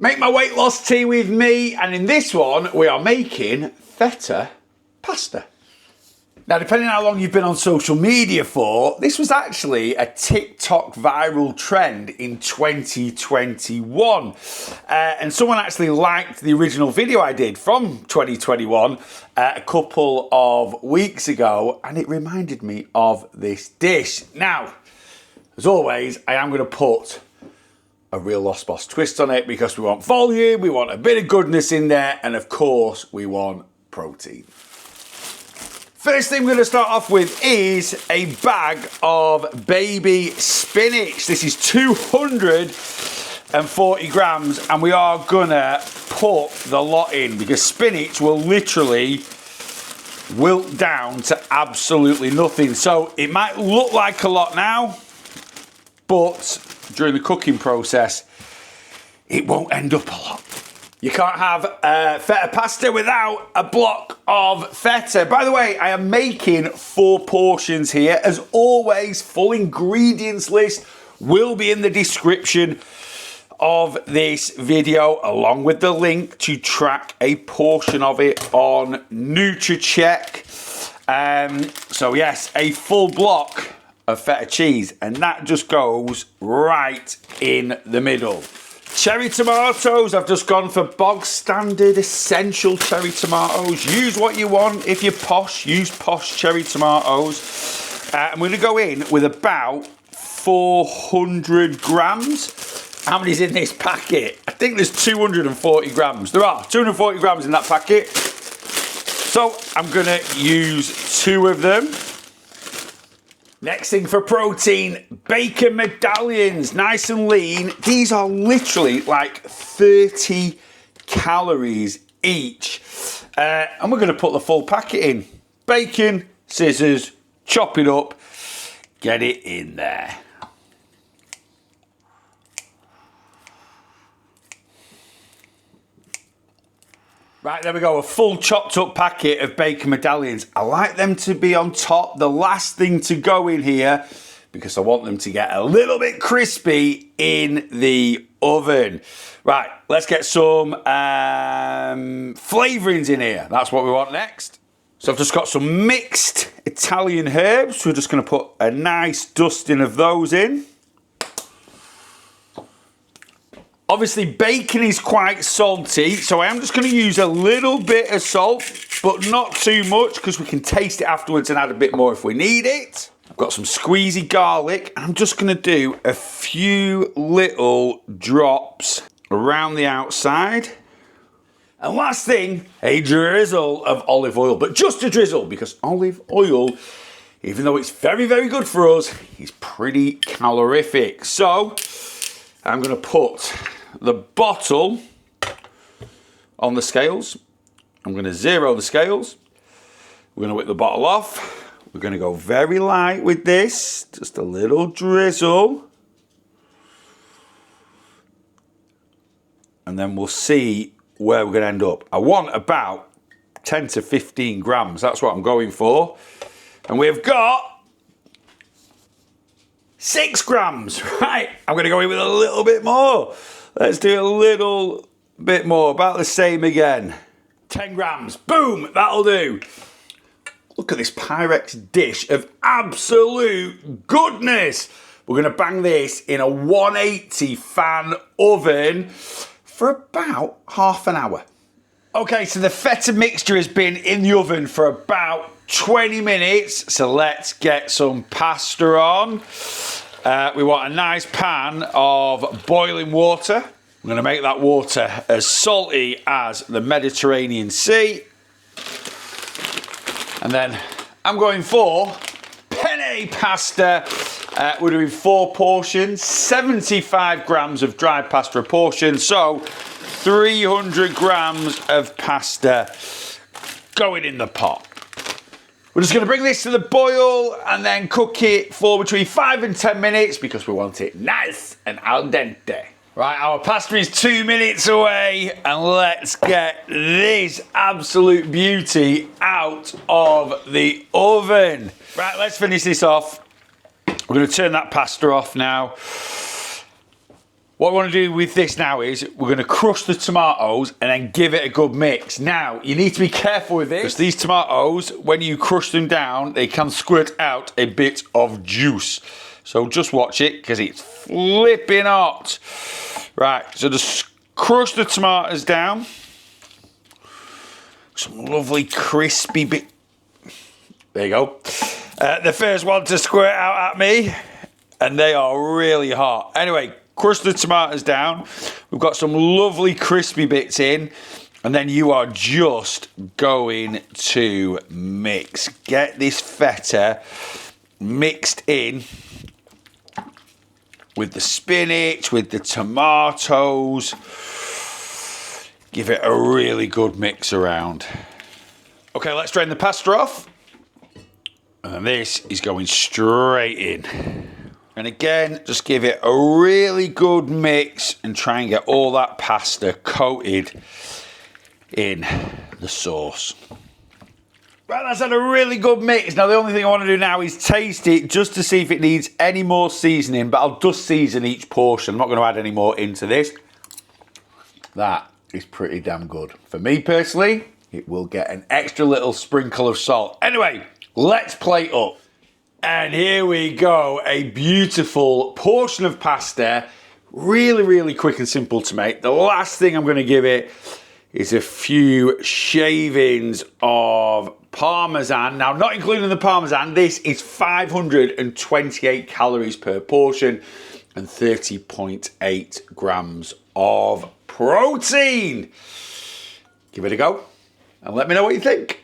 Make my weight loss tea with me, and in this one we are making feta pasta. Now, depending on how long you've been on social media for, this was actually a TikTok viral trend in 2021. And someone actually liked the original video I did from 2021 a couple of weeks ago, and it reminded me of this dish. Now, as always, I am going to put a real Lost Boss twist on it because we want volume, we want a bit of goodness in there, and of course, we want protein. First thing we're going to start off with is a bag of baby spinach. This is 240 grams, and we are going to put the lot in because spinach will literally wilt down to absolutely nothing. So it might look like a lot now, but during the cooking process, it won't end up a lot. You can't have feta pasta without a block of feta. By the way, I am making 4 portions here. As always, full ingredients list will be in the description of this video, along with the link to track a portion of it on NutriCheck. So yes, a full block of feta cheese, and that just goes right in the middle. Cherry tomatoes, I've just gone for bog standard essential cherry tomatoes. Use what you want. If you're posh, use posh cherry tomatoes. I'm going to go in with about 400 grams. How many's in this packet? I think there's 240 grams. There are 240 grams in that packet. So I'm going to use 2 of them. Next thing for protein, bacon medallions, nice and lean. These are literally like 30 calories each. And we're going to put the full packet in. Bacon, scissors, chop it up, get it in there. Right, there we go, a full chopped up packet of bacon medallions. I like them to be on top, the last thing to go in here, because I want them to get a little bit crispy in the oven. Right, let's get some flavourings in here. That's what we want next. So I've just got some mixed Italian herbs. We're just going to put a nice dusting of those in. Obviously, bacon is quite salty, so I am just going to use a little bit of salt, but not too much, because we can taste it afterwards and add a bit more if we need it. I've got some squeezy garlic. I'm just going to do a few little drops around the outside. And last thing, a drizzle of olive oil, but just a drizzle, because olive oil, even though it's very, very good for us, is pretty calorific. So I'm going to put the bottle on the scales. I'm going to zero the scales. We're going to whip the bottle off. We're going to go very light with this, just a little drizzle. And then we'll see where we're going to end up. I want about 10 to 15 grams. That's what I'm going for. And we've got 6 grams. Right, I'm going to go in with a little bit more. Let's do a little bit more, about the same again. 10 grams, boom, that'll do. Look at this Pyrex dish of absolute goodness. We're going to bang this in a 180 fan oven for about half an hour. Okay, so the feta mixture has been in the oven for about 20 minutes. So let's get some pasta on. We want a nice pan of boiling water. I'm going to make that water as salty as the Mediterranean Sea. And then I'm going for penne pasta. We're doing 4 portions, 75 grams of dry pasta a portion. So 300 grams of pasta going in the pot. We're just going to bring this to the boil and then cook it for between 5 and 10 minutes because we want it nice and al dente. Right, our pasta is 2 minutes away, and let's get this absolute beauty out of the oven. Right, let's finish this off. We're going to turn that pasta off now. What I want to do with this now is we're going to crush the tomatoes and then give it a good mix. Now, you need to be careful with this because these tomatoes, when you crush them down, they can squirt out a bit of juice. So just watch it because it's flipping hot. Right, so just crush the tomatoes down. Some lovely crispy bit. There you go. The first one to squirt out at me, and they are really hot. Anyway, crush the tomatoes down. We've got some lovely crispy bits in, and then you are just going to mix. Get this feta mixed in with the spinach, with the tomatoes. Give it a really good mix around. Okay, let's drain the pasta off. And this is going straight in. And again, just give it a really good mix and try and get all that pasta coated in the sauce. Right, that's had a really good mix. Now, the only thing I want to do now is taste it just to see if it needs any more seasoning, but I'll just season each portion. I'm not going to add any more into this. That is pretty damn good. For me personally, it will get an extra little sprinkle of salt. Anyway, let's plate up. And here we go, a beautiful portion of pasta. Really, really quick and simple to make. The last thing I'm going to give it is a few shavings of Parmesan. Now, not including the Parmesan, this is 528 calories per portion and 30.8 grams of protein. Give it a go and let me know what you think.